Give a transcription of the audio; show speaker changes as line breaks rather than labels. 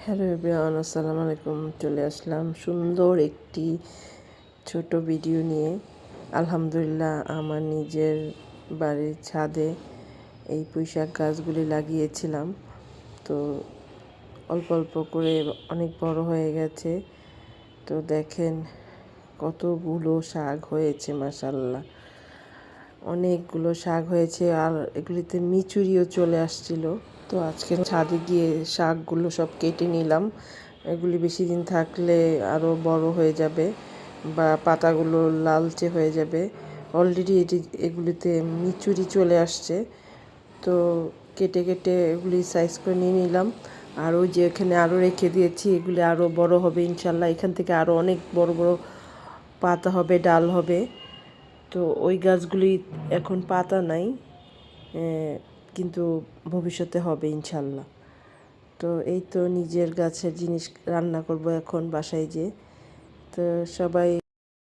Hello everyone, আসসালামু আলাইকুম। চলে আসলাম সুন্দর একটি ছোট ভিডিও নিয়ে। আলহামদুলিল্লাহ, আমার নিজের বাড়ির ছাদে এই পুঁইশাক গাছগুলি লাগিয়েছিলাম। তো অল্প অল্প করে অনেক বড় হয়ে গেছে। তো দেখেন কতগুলো শাক হয়েছে, মাশাআল্লাহ অনেকগুলো শাক হয়েছে। আর এগুলিতে মিচুরিও চলে আসছিল। তো আজকে ছাদে গিয়ে শাকগুলো সব কেটে নিলাম। এগুলি বেশি দিন থাকলে আরও বড় হয়ে যাবে বা পাতাগুলো লালচে হয়ে যাবে। অলরেডি এগুলিতে মিচুরি চলে আসছে। তো কেটে কেটে এগুলি সাইজ করে নিয়ে নিলাম। আর ওই যে এখানে আরও রেখে দিয়েছি, এগুলি আরও বড় হবে ইনশাল্লাহ। এখান থেকে আরও অনেক বড় বড় পাতা হবে, ডাল হবে। তো ওই গাছগুলি এখন পাতা নাই, কিন্তু ভবিষ্যতে হবে ইনশাল্লাহ। তো এই তো নিজের গাছের জিনিস রান্না করব এখন বাসায় যেয়ে। তো সবাই